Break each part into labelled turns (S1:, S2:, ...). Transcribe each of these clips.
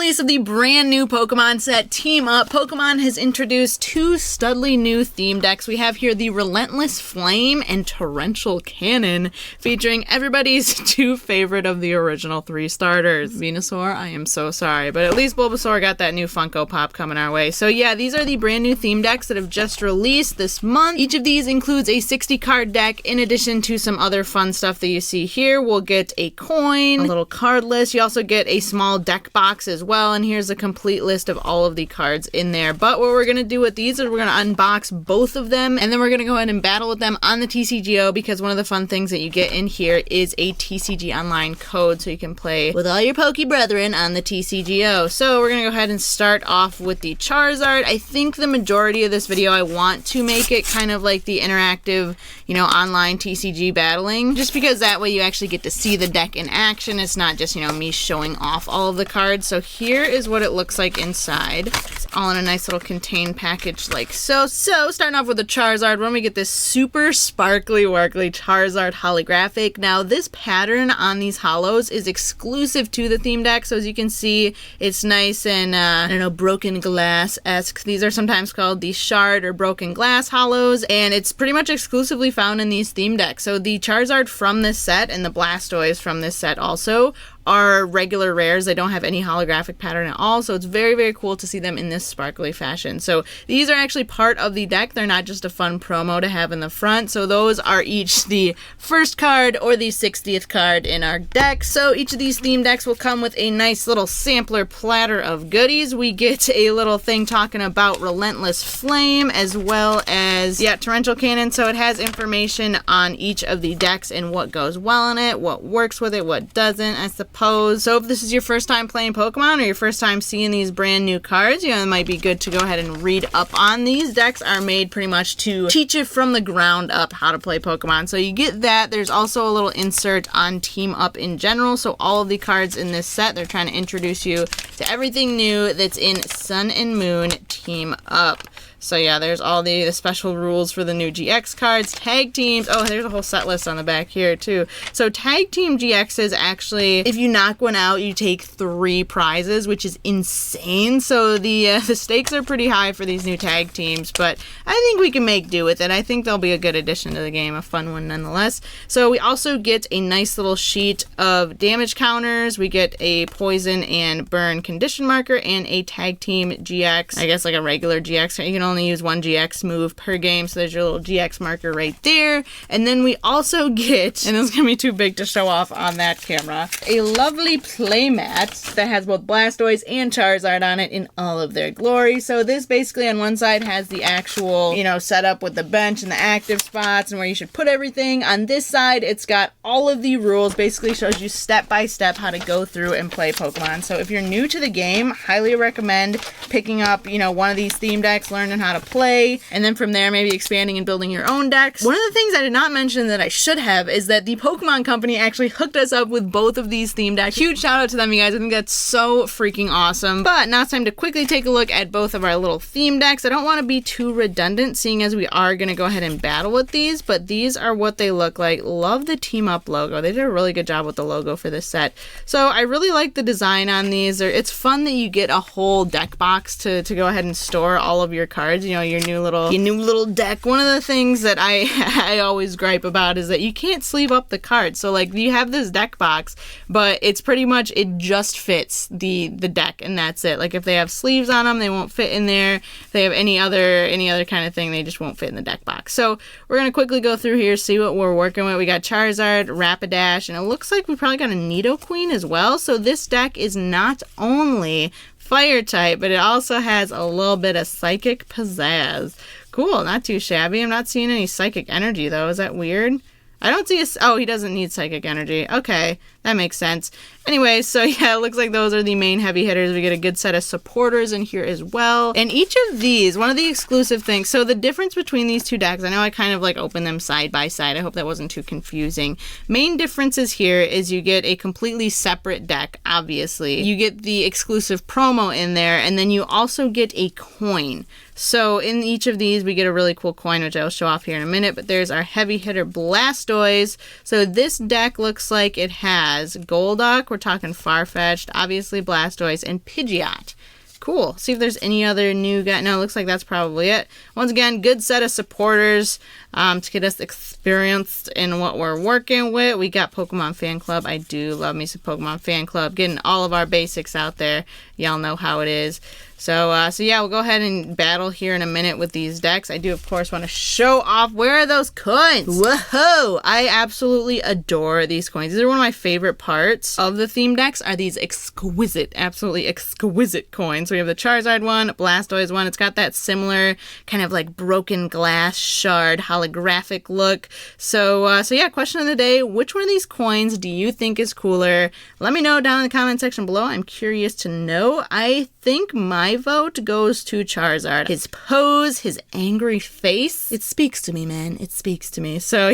S1: release of the brand new Pokemon set Team Up, Pokemon has introduced two studly new theme decks. We have here the Relentless Flame and Torrential Cannon, featuring everybody's two favorite of the original three starters. Venusaur, I am so sorry, but at least Bulbasaur got that new Funko Pop coming our way. So yeah, these are the brand new theme decks that have just released this month. Each of these includes a 60 card deck in addition to some other fun stuff that you see here. We'll get a coin, a little card list. You also get a small deck box as well, and here's a complete list of all of the cards in there. But what we're going to do with these is we're going to unbox both of them, and then we're going to go ahead and battle with them on the TCGO, because one of the fun things that you get in here is a TCG Online code, so you can play with all your Poke Brethren on the TCGO. So we're going to go ahead and start off with the Charizard. I think the majority of this video I want to make it kind of like the interactive, online TCG battling, just because that way you actually get to see the deck in action. It's not just, me showing off all of the cards. So here is what it looks like inside. It's all in a nice little contained package like so. So starting off with the Charizard, when we get this super sparkly, workly Charizard holographic. Now this pattern on these holos is exclusive to the theme deck. So as you can see, it's nice and, broken glass-esque. These are sometimes called the shard or broken glass holos, and it's pretty much exclusively found in these theme decks. So the Charizard from this set and the Blastoise from this set also are regular rares. They don't have any holographic pattern at all, so it's very, very cool to see them in this sparkly fashion. So these are actually part of the deck. They're not just a fun promo to have in the front. So those are each the first card or the 60th card in our deck. So each of these theme decks will come with a nice little sampler platter of goodies. We get a little thing talking about Relentless Flame, as well as, Torrential Cannon. So it has information on each of the decks and what goes well in it, what works with it, what doesn't, I suppose. So if this is your first time playing Pokemon, or your first time seeing these brand new cards, it might be good to go ahead and read up on these. Decks are made pretty much to teach you from the ground up how to play Pokemon. So you get that. There's also a little insert on Team Up in general. So all of the cards in this set, they're trying to introduce you to everything new that's in Sun and Moon Team Up. So yeah, there's all the special rules for the new GX cards, tag teams. Oh, there's a whole set list on the back here too. So tag team GXs, actually, if you knock one out, you take 3 prizes, which is insane. So the stakes are pretty high for these new tag teams, but I think we can make do with it. I think they'll be a good addition to the game, a fun one nonetheless. So we also get a nice little sheet of damage counters. We get a poison and burn condition marker and a tag team GX. I guess like a regular GX. You can only use one GX move per game, so there's your little GX marker right there. And then we also get, and it's gonna be too big to show off on that camera, a lovely playmat that has both Blastoise and Charizard on it in all of their glory. So this basically on one side has the actual, setup with the bench and the active spots and where you should put everything. On this side, it's got all of the rules, basically shows you step by step how to go through and play Pokemon. So if you're new to the game, highly recommend picking up, one of these theme decks, learning how to play, and then from there maybe expanding and building your own decks. One of the things I did not mention that I should have is that the Pokemon Company actually hooked us up with both of these theme decks. Huge shout out to them, you guys. I think that's so freaking awesome. But now it's time to quickly take a look at both of our little theme decks. I don't want to be too redundant, seeing as we are going to go ahead and battle with these, but these are what they look like. Love the Team Up logo. They did a really good job with the logo for this set. So I really like the design on these. It's fun that you get a whole deck box to go ahead and store all of your cards, your new little deck. One of the things that I always gripe about is that you can't sleeve up the cards. So like you have this deck box, but it's pretty much, it just fits the deck, and that's it. Like if they have sleeves on them, they won't fit in there. If they have any other kind of thing, they just won't fit in the deck box. So we're gonna quickly go through here, see what we're working with. We got Charizard, Rapidash, and it looks like we probably got a Nidoqueen as well. So this deck is not only fire type, but it also has a little bit of psychic pizzazz. Cool, not too shabby. I'm not seeing any psychic energy though. Is that weird? I don't see oh, he doesn't need psychic energy. Okay, that makes sense. Anyway, so yeah, it looks like those are the main heavy hitters. We get a good set of supporters in here as well. And each of these, one of the exclusive things, so the difference between these two decks, I know I kind of like opened them side by side. I hope that wasn't too confusing. Main differences here is you get a completely separate deck, obviously. You get the exclusive promo in there, and then you also get a coin. So in each of these, we get a really cool coin, which I'll show off here in a minute, but there's our heavy hitter Blastoise. So this deck looks like it has has Golduck, we're talking Farfetch'd, obviously Blastoise, and Pidgeot. Cool. See if there's any other new guy. No, it looks like that's probably it. Once again, good set of supporters to get us experienced in what we're working with. We got Pokemon Fan Club. I do love me some Pokemon Fan Club. Getting all of our basics out there. Y'all know how it is. So yeah, we'll go ahead and battle here in a minute with these decks. I do, of course, want to show off. Where are those coins? Whoa! I absolutely adore these coins. These are one of my favorite parts of the theme decks, are these exquisite, absolutely exquisite coins. So we have the Charizard one, Blastoise one. It's got that similar kind of like broken glass shard holographic look. So yeah, question of the day, which one of these coins do you think is cooler? Let me know down in the comment section below. I'm curious to know. I think my vote goes to Charizard. His pose, his angry face, it speaks to me, man. It speaks to me. So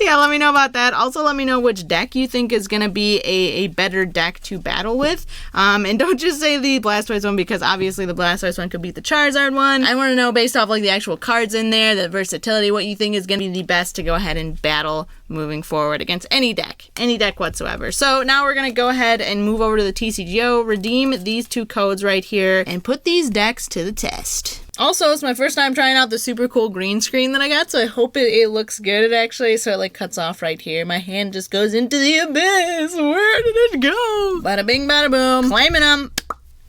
S1: yeah, let me know about that. Also, let me know which deck you think is going to be a better deck to battle with. And don't just say the Blastoise one, because obviously the Blastoise one could beat the Charizard one. I want to know, based off like the actual cards in there, the versatility, what you think is going to be the best to go ahead and battle moving forward against any deck whatsoever. So now we're going to go ahead and move over to the TCGO, redeem these two codes right here, and put these decks to the test. Also, it's my first time trying out the super cool green screen that I got, so I hope it looks good actually. So it like cuts off right here. My hand just goes into the abyss. Where did it go? Bada bing, bada boom. Claiming them.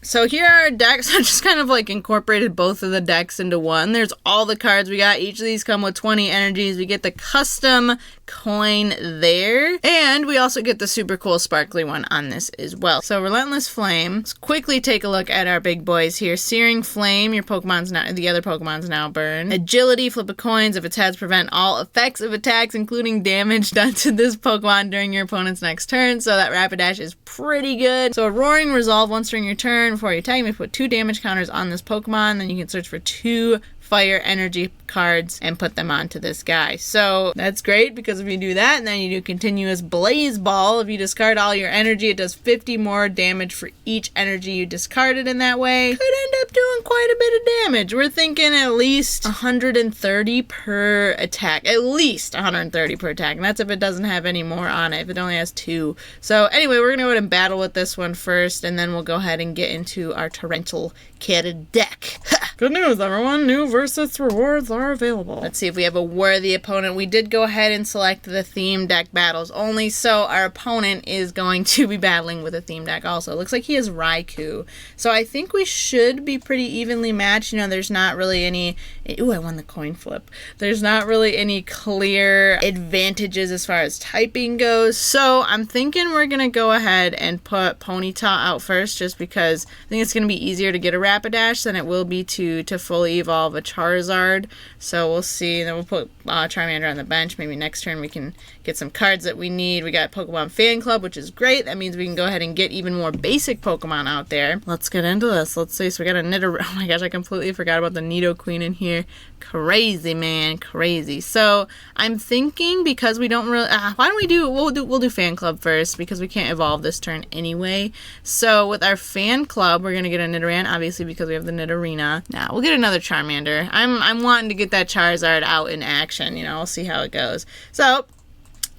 S1: So here are our decks. I just kind of like incorporated both of the decks into one. There's all the cards we got. Each of these come with 20 energies. We get the custom coin there. And we also get the super cool sparkly one on this as well. So Relentless Flame. Let's quickly take a look at our big boys here. Searing Flame. The other Pokemon's now burned. Agility. Flip of coins. If its heads prevent all effects of attacks, including damage done to this Pokemon during your opponent's next turn. So that Rapidash is pretty good. So a Roaring Resolve once during your turn. Before you attack, you may put 2 damage counters on this Pokemon. Then you can search for 2 fire energy cards and put them onto this guy. So that's great, because if you do that and then you do continuous Blaze Ball, if you discard all your energy, it does 50 more damage for each energy you discarded in that way. Could end up doing quite a bit of damage. We're thinking at least 130 per attack. At least 130 per attack. And that's if it doesn't have any more on it, if it only has 2. So anyway, we're going to go ahead and battle with this one first, and then we'll go ahead and get into our Torrential Cannon deck. Good news, everyone. New versus rewards are available. Let's see if we have a worthy opponent. We did go ahead and select the theme deck battles only, so our opponent is going to be battling with a theme deck also. It looks like he has Raikou. So I think we should be pretty evenly matched. You know, there's not really any... Ooh, I won the coin flip. There's not really any clear advantages as far as typing goes. So I'm thinking we're going to go ahead and put Ponyta out first, just because I think it's going to be easier to get a Rapidash than it will be to fully evolve a Charizard. So we'll see. Then we'll put Charmander on the bench. Maybe next turn we can get some cards that we need. We got Pokemon Fan Club, which is great. That means we can go ahead and get even more basic Pokemon out there. Let's get into this. Let's see. So we got a Nidoqueen. Oh my gosh, I completely forgot about the Nidoqueen in here. Crazy, man. Crazy. So I'm thinking, because we don't really... why don't we do... We'll do Fan Club first, because we can't evolve this turn anyway. So with our Fan Club, we're going to get a Nidoran, obviously, because we have the Nidorina. Now, we'll get another Charmander. I'm wanting to get that Charizard out in action. You know, we'll see how it goes. So,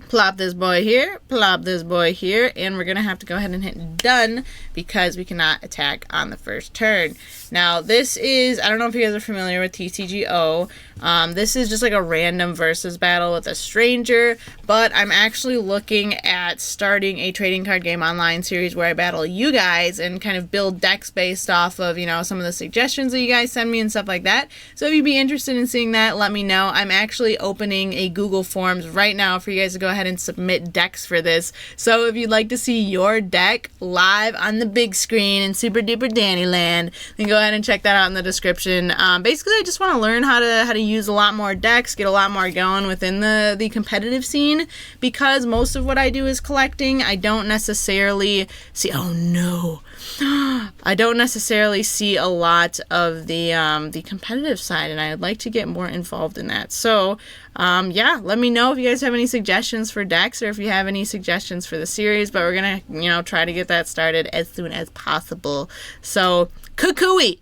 S1: plop this boy here, plop this boy here, and we're going to have to go ahead and hit done, because we cannot attack on the first turn. Now, this is, I don't know if you guys are familiar with TCGO. This is just like a random versus battle with a stranger, but I'm actually looking at starting a trading card game online series where I battle you guys and kind of build decks based off of, you know, some of the suggestions that you guys send me and stuff like that. So if you'd be interested in seeing that, let me know. I'm actually opening a Google Forms right now for you guys to go ahead and submit decks for this. So if you'd like to see your deck live on the big screen in Super Duper Dannyland, then go ahead and check that out in the description. Basically, I just want to learn how to use a lot more decks, get a lot more going within the competitive scene, because most of what I do is collecting. I don't necessarily see... Oh no! I don't necessarily see a lot of the competitive side, and I'd like to get more involved in that. So, yeah, let me know if you guys have any suggestions for decks, or if you have any suggestions for the series, but we're gonna, you know, try to get that started as soon as possible. So, cuckooey!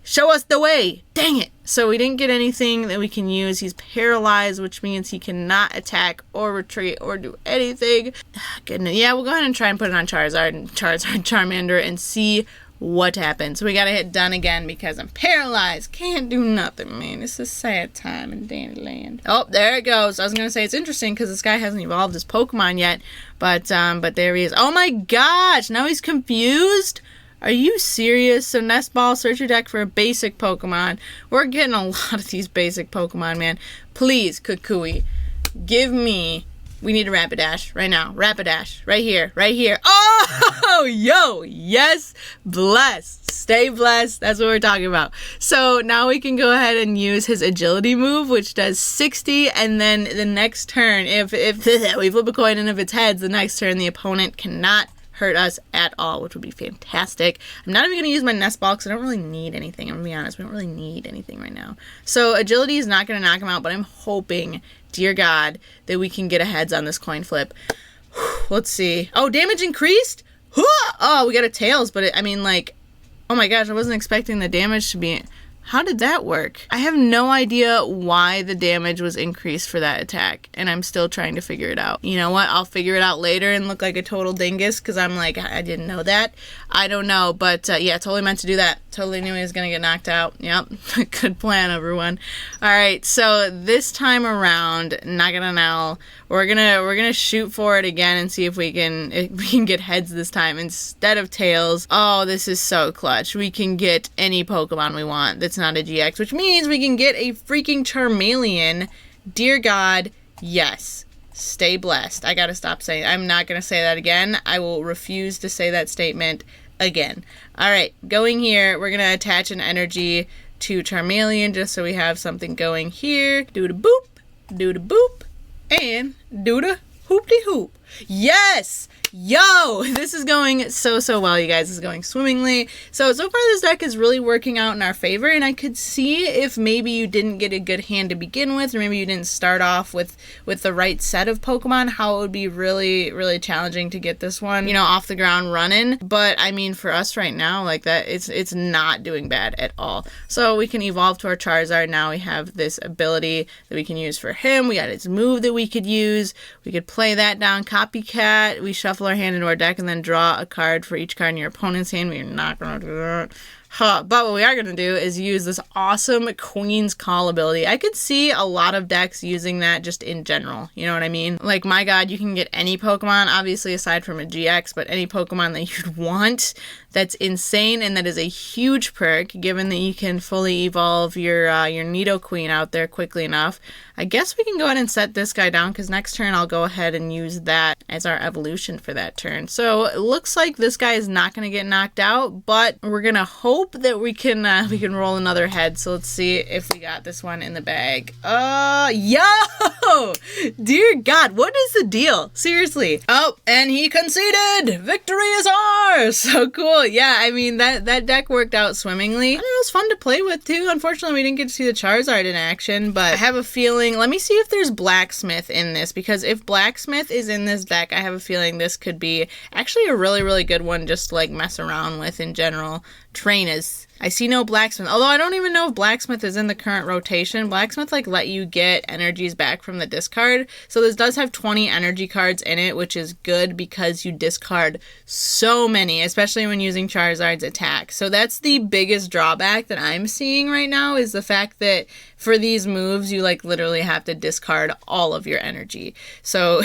S1: Show us the way. Dang it. So we didn't get anything that we can use. He's paralyzed, which means he cannot attack or retreat or do anything. Goodness. Yeah, we'll go ahead and try and put it on Charizard, Charmander, and see what happens. We gotta hit done again because I'm paralyzed. Can't do nothing, man. It's a sad time in Dandyland. Oh, there it goes. I was gonna say it's interesting because this guy hasn't evolved his Pokemon yet, but there he is. Oh my gosh! Now he's confused. Are you serious? So Nest Ball, search your deck for a basic Pokemon. We're getting a lot of these basic Pokemon, man. Please, Kukui, give me... We need a Rapidash right now. Rapidash. Right here. Right here. Oh, yo. Yes. Blessed. Stay blessed. That's what we're talking about. So now we can go ahead and use his agility move, which does 60. And then the next turn, if we flip a coin and if it's heads, the next turn the opponent cannot hurt us at all, which would be fantastic. I'm not even going to use my Nest Ball because I don't really need anything. I'm going to be honest. We don't really need anything right now. So agility is not going to knock him out, but I'm hoping, dear God, that we can get a heads on this coin flip. Let's see. Oh, damage increased? Oh, we got a tails, but I mean, like, oh my gosh, I wasn't expecting the damage to be... How did that work? I have no idea why the damage was increased for that attack, and I'm still trying to figure it out. You know what? I'll figure it out later and look like a total dingus, because I'm like, I didn't know that. I don't know, but yeah, totally meant to do that. Totally knew he was going to get knocked out. Yep, good plan, everyone. All right, so this time around, Nagananel, we're gonna shoot for it again and see if we can get heads this time instead of tails. Oh, this is so clutch. We can get any Pokemon we want that's not a GX, which means we can get a freaking Charmeleon. Dear God, yes. Stay blessed. I gotta stop saying it. I'm not gonna say that again. I will refuse to say that statement again. All right, going here, we're gonna attach an energy to Charmeleon just so we have something going here. Do the boop, do the boop, and do the hoop-de-hoop. Yes! Yo! This is going so well, you guys. This is going swimmingly. So far this deck is really working out in our favor, and I could see if maybe you didn't get a good hand to begin with, or maybe you didn't start off with the right set of Pokemon, how it would be really, really challenging to get this one, you know, off the ground running. But, I mean, for us right now, like that, it's not doing bad at all. So we can evolve to our Charizard. Now we have this ability that we can use for him. We got his move that we could use. We could play that down, Copycat. We shuffle our hand into our deck and then draw a card for each card in your opponent's hand. We're not going to do that. But what we are going to do is use this awesome Queen's Call ability. I could see a lot of decks using that just in general. You know what I mean? Like, my God, you can get any Pokemon, obviously aside from a GX, but any Pokemon that you'd want. That's insane, and that is a huge perk, given that you can fully evolve your Nidoqueen out there quickly enough. I guess we can go ahead and set this guy down, because next turn I'll go ahead and use that as our evolution for that turn. So it looks like this guy is not going to get knocked out, but we're going to hope that we can roll another head. So let's see if we got this one in the bag. Yo! Dear God, what is the deal? Seriously. Oh, and he conceded! Victory is ours! So cool. Yeah, I mean, that deck worked out swimmingly. And it was fun to play with, too. Unfortunately, we didn't get to see the Charizard in action, but I have a feeling... Let me see if there's Blacksmith in this, because if Blacksmith is in this deck, I have a feeling this could be actually a really, really good one just to, like, mess around with in general. Trainers. I see no Blacksmith, although I don't even know if Blacksmith is in the current rotation. Blacksmith, like, let you get energies back from the discard, so this does have 20 energy cards in it, which is good because you discard so many, especially when using Charizard's attack. So that's the biggest drawback that I'm seeing right now, is the fact that for these moves, you, like, literally have to discard all of your energy. So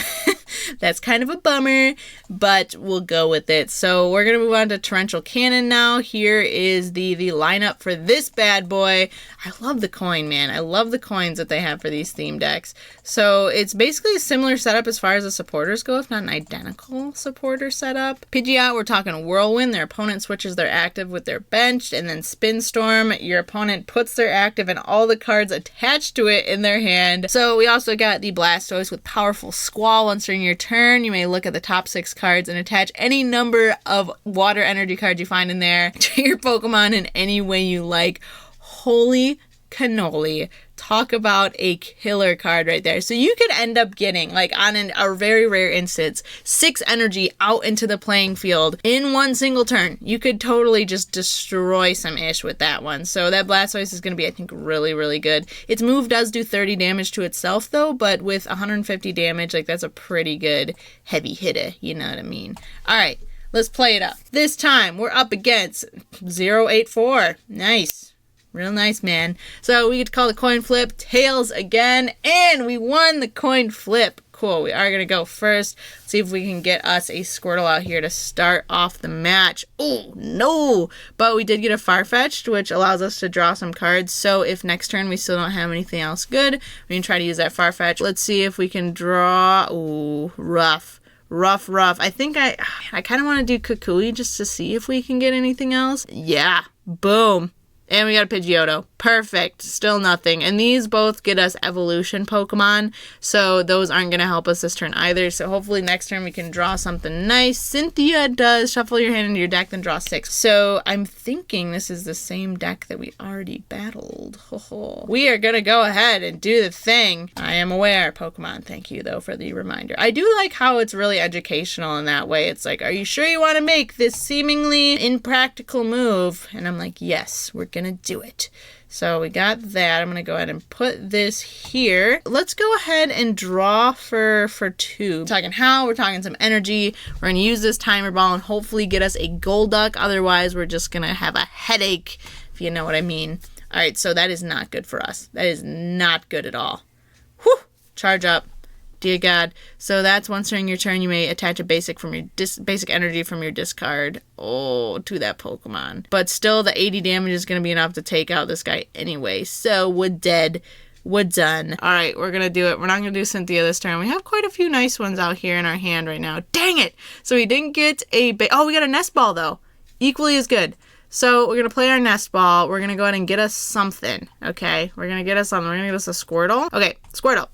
S1: that's kind of a bummer, but we'll go with it. So we're going to move on to Torrential Cannon now. Here is the lineup for this bad boy. I love the coin, man. I love the coins that they have for these theme decks. So it's basically a similar setup as far as the supporters go, if not an identical supporter setup. Pidgeot, we're talking Whirlwind. Their opponent switches their active with their bench, and then Spin Storm. Your opponent puts their active and all the cards attached to it in their hand. So we also got the Blastoise with Powerful Squall. Once during your turn, you may look at the top 6 cards and attach any number of water energy cards you find in there to your Pokemon in any way you like. Holy cannoli. Talk about a killer card right there. So you could end up getting, like on a very rare instance, 6 energy out into the playing field in one single turn. You could totally just destroy some ish with that one. So that Blastoise is going to be, I think, really, really good. Its move does do 30 damage to itself though, but with 150 damage, like that's a pretty good heavy hitter. You know what I mean? All right, let's play it up. This time we're up against 084. Nice. Real nice, man. So we get to call the coin flip tails again, and we won the coin flip. Cool. We are going to go first. See if we can get us a Squirtle out here to start off the match. Oh, no. But we did get a Farfetch'd, which allows us to draw some cards. So if next turn we still don't have anything else good, we can try to use that Farfetch. Let's see if we can draw. Ooh, rough. I think I kind of want to do Kukui just to see if we can get anything else. Yeah. Boom. And we got a Pidgeotto. Perfect. Still nothing. And these both get us evolution Pokemon, so those aren't going to help us this turn either. So hopefully next turn we can draw something nice. Cynthia does shuffle your hand into your deck, then draw 6. So I'm thinking this is the same deck that we already battled. We are going to go ahead and do the thing. I am aware, Pokemon. Thank you, though, for the reminder. I do like how it's really educational in that way. It's like, are you sure you want to make this seemingly impractical move? And I'm like, yes, we're going to do it. So we got that. I'm going to go ahead and put this here. Let's go ahead and draw for 2. We're talking how? We're talking some energy. We're going to use this timer ball and hopefully get us a Golduck. Otherwise, we're just going to have a headache, if you know what I mean. All right, so that is not good for us. That is not good at all. Whew! Charge up. Dear God. So that's once during your turn, you may attach a basic from your basic energy from your discard. Oh, to that Pokemon. But still, the 80 damage is going to be enough to take out this guy anyway. So we're dead. We're done. All right, we're going to do it. We're not going to do Cynthia this turn. We have quite a few nice ones out here in our hand right now. Dang it! So we didn't get a... Oh, we got a Nest Ball, though. Equally as good. So we're going to play our Nest Ball. We're going to go ahead and get us something. Okay, we're going to get us something. We're going to get us a Squirtle. Okay, Squirtle.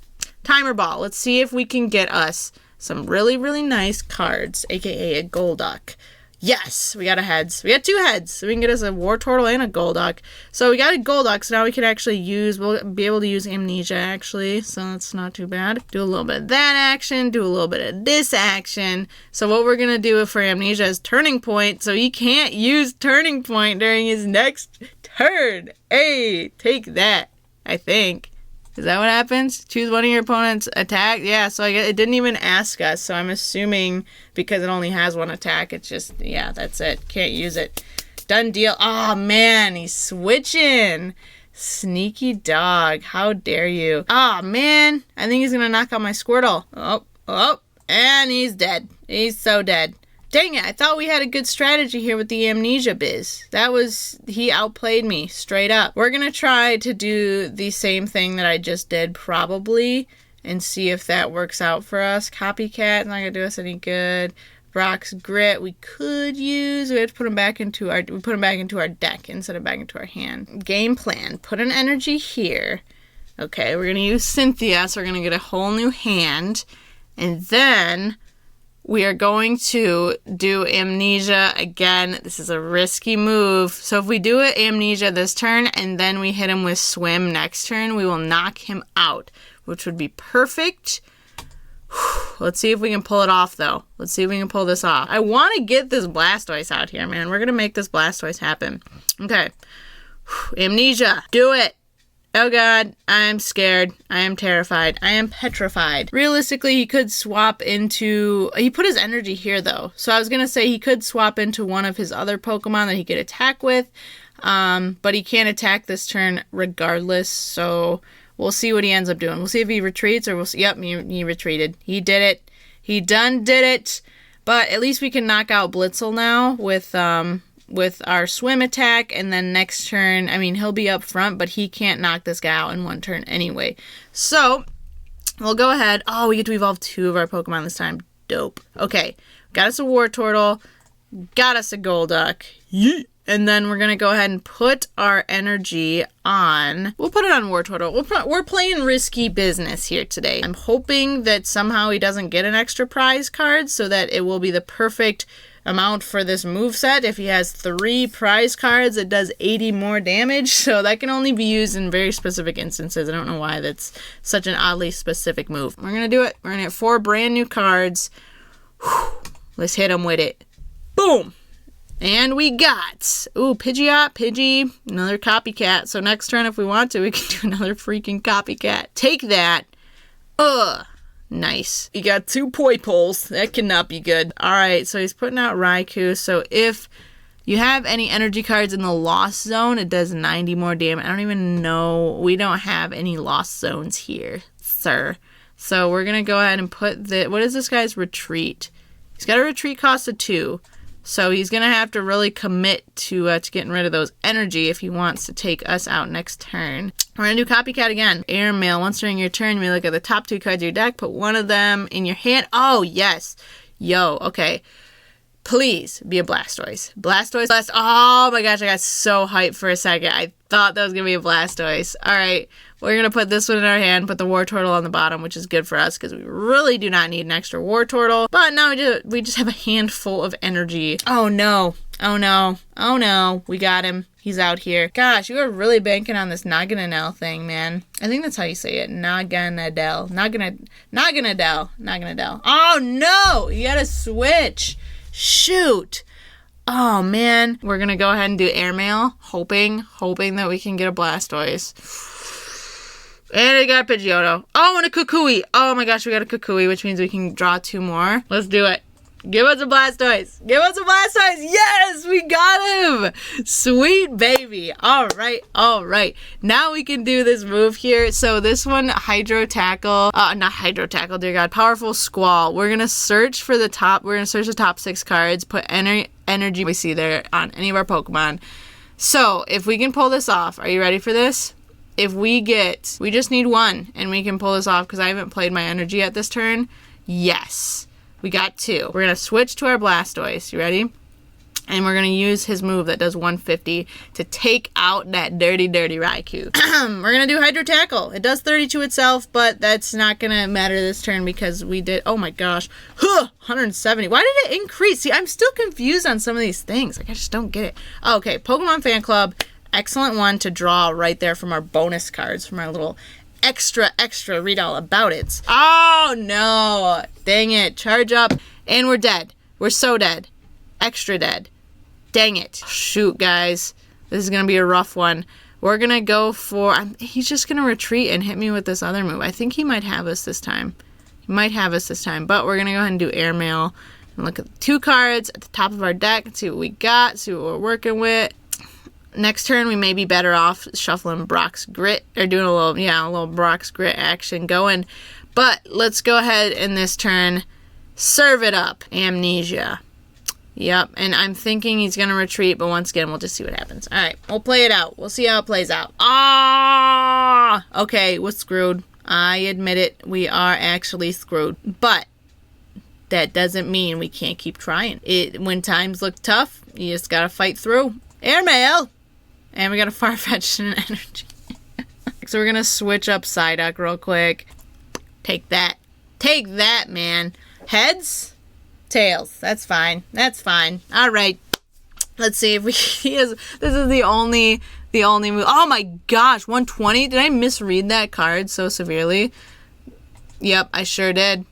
S1: Timer ball. Let's see if we can get us some really, really nice cards, aka a Golduck. Yes, we got a heads. We got 2 heads. So we can get us a Wartortle and a Golduck. So we got a Golduck, so now we can actually use, we'll be able to use Amnesia actually, so that's not too bad. Do a little bit of that action, do a little bit of this action. So what we're going to do for Amnesia is Turning Point, so he can't use Turning Point during his next turn. Hey, take that, I think. Is that what happens? Choose one of your opponent's attack? Yeah, so it didn't even ask us, so I'm assuming because it only has 1 attack, it's just, yeah, that's it. Can't use it. Done deal. Oh, man, he's switching. Sneaky dog. How dare you? Oh, man, I think he's going to knock out my Squirtle. Oh, and he's dead. He's so dead. Dang it, I thought we had a good strategy here with the Amnesia biz. He outplayed me, straight up. We're gonna try to do the same thing that I just did, probably, and see if that works out for us. Copycat, not gonna do us any good. Brock's Grit, we could use. We have to put him back into our deck instead of back into our hand. Game plan, put an energy here. Okay, we're gonna use Cynthia, so we're gonna get a whole new hand. And then we are going to do Amnesia again. This is a risky move. So if we do it Amnesia this turn and then we hit him with Swim next turn, we will knock him out, which would be perfect. Let's see if we can pull it off, though. Let's see if we can pull this off. I want to get this Blastoise out here, man. We're going to make this Blastoise happen. Okay. Amnesia. Do it. Oh God, I'm scared. I am terrified. I am petrified. Realistically, he could swap into... He put his energy here, though. So I was going to say he could swap into one of his other Pokemon that he could attack with. But he can't attack this turn regardless. So we'll see what he ends up doing. We'll see if he retreats or we'll see... Yep, he retreated. He did it. He done did it. But at least we can knock out Blitzel now with our Swim attack, and then next turn, I mean, he'll be up front, but he can't knock this guy out in 1 turn anyway. So, we'll go ahead. Oh, we get to evolve 2 of our Pokemon this time. Dope. Okay, got us a Wartortle, got us a Golduck. Yeet. And then we're going to go ahead and put our energy on... We'll put it on Wartortle. We're playing risky business here today. I'm hoping that somehow he doesn't get an extra prize card so that it will be the perfect amount for this moveset. If he has 3 prize cards, it does 80 more damage. So that can only be used in very specific instances. I don't know why that's such an oddly specific move. We're going to do it. We're going to get 4 brand new cards. Whew. Let's hit him with it. Boom. And we got, ooh, Pidgey, another copycat. So next turn, if we want to, we can do another freaking copycat. Take that. Nice. You got 2 Poipoles. That cannot be good. All right, so he's putting out Raikou. So if you have any energy cards in the Lost Zone, it does 90 more damage. I don't even know. We don't have any Lost Zones here, sir. So we're going to go ahead and put the, what is this guy's retreat? He's got a retreat cost of 2. So he's going to have to really commit to getting rid of those energy if he wants to take us out next turn. We're going to do Copycat again. Airmail. Once during your turn, you may look at the top 2 cards of your deck, put one of them in your hand. Oh, yes. Yo, okay. Please be a Blastoise. Blastoise. Oh my gosh, I got so hyped for a second. I thought that was going to be a Blastoise. All right, we're going to put this one in our hand, put the Wartortle on the bottom, which is good for us because we really do not need an extra Wartortle. But now we just have a handful of energy. Oh no. Oh no. Oh no. We got him. He's out here. Gosh, you are really banking on this Naganadel thing, man. I think that's how you say it. Naganadel. Naganadel. Oh no! You gotta switch. Shoot. Oh man. We're gonna go ahead and do Airmail, hoping that we can get a Blastoise. And I got a Pidgeotto. Oh, and a Kukui. Oh my gosh, we got a Kukui, which means we can draw 2 more. Let's do it. Give us a Blastoise. Give us a Blastoise. Yes, we got him. Sweet baby. All right. Now we can do this move here. So this one, Hydro Tackle. Not Hydro Tackle, dear God. Powerful Squall. We're going to search for the top. We're going to search the top 6 cards. Put energy we see there on any of our Pokemon. So if we can pull this off, are you ready for this? If we just need 1 and we can pull this off because I haven't played my energy yet this turn. Yes. We got 2. We're going to switch to our Blastoise. You ready? And we're going to use his move that does 150 to take out that dirty Raikou. We're going to do Hydro Tackle. It does 32 itself, but that's not going to matter this turn because we did, oh my gosh, 170. Why did it increase? See, I'm still confused on some of these things. Like, I just don't get it. Okay, Pokemon Fan Club. Excellent one to draw right there from our bonus cards, from our little extra read all about it. Oh no, dang it. Charge up and we're dead. We're so dead. Extra dead. Dang it. Shoot, guys, this is gonna be a rough one. We're gonna go for, he's just gonna retreat and hit me with this other move. I think he might have us this time. But we're gonna go ahead and do Airmail and look at the 2 cards at the top of our deck and see what we got, see what we're working with. Next turn, we may be better off shuffling Brock's Grit, or doing a little Brock's Grit action going. But let's go ahead in this turn, serve it up. Amnesia. Yep, and I'm thinking he's going to retreat, but once again, we'll just see what happens. All right, we'll play it out. We'll see how it plays out. Okay, we're screwed. I admit it, we are actually screwed. But that doesn't mean we can't keep trying. When times look tough, you just got to fight through. Airmail! And we got a Farfetch'd and energy. So we're going to switch up Psyduck real quick. Take that. Take that, man. Heads? Tails. That's fine. All right. Let's see if this is the only move. Oh my gosh, 120? Did I misread that card so severely? Yep, I sure did.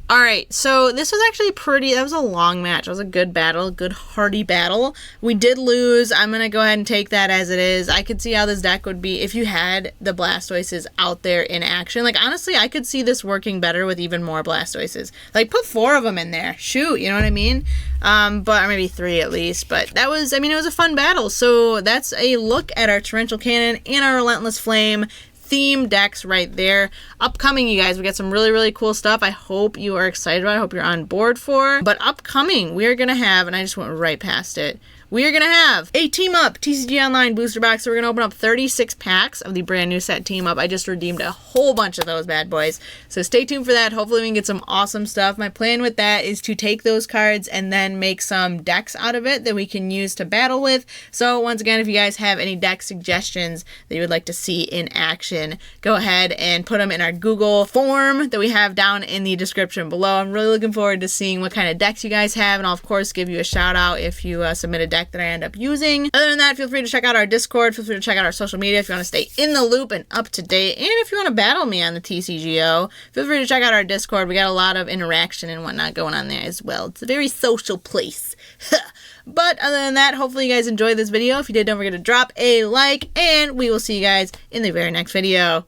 S1: All right, so this was actually that was a long match. It was a good battle, a good hearty battle. We did lose. I'm going to go ahead and take that as it is. I could see how this deck would be if you had the Blastoises out there in action. Like, honestly, I could see this working better with even more Blastoises. Like, put 4 of them in there. Shoot, you know what I mean? But maybe 3 at least. But it was a fun battle. So that's a look at our Torrential Cannon and our Relentless Flame theme decks right there. Upcoming, you guys, we got some really cool stuff. I hope you are excited about it. I hope you're on board for. But upcoming, we are going to have, and I just went right past it, we are going to have a Team Up TCG Online booster box. So we're going to open up 36 packs of the brand new set Team Up. I just redeemed a whole bunch of those bad boys. So stay tuned for that. Hopefully we can get some awesome stuff. My plan with that is to take those cards and then make some decks out of it that we can use to battle with. So once again, if you guys have any deck suggestions that you would like to see in action, go ahead and put them in our Google form that we have down in the description below. I'm really looking forward to seeing what kind of decks you guys have, and I'll of course give you a shout out if you submit a deck that I end up using. Other than that, feel free to check out our Discord, feel free to check out our social media if you want to stay in the loop and up to date, and if you want to battle me on the TCGO, feel free to check out our Discord. We got a lot of interaction and whatnot going on there as well. It's a very social place. But other than that, hopefully you guys enjoyed this video. If you did, don't forget to drop a like, and we will see you guys in the very next video.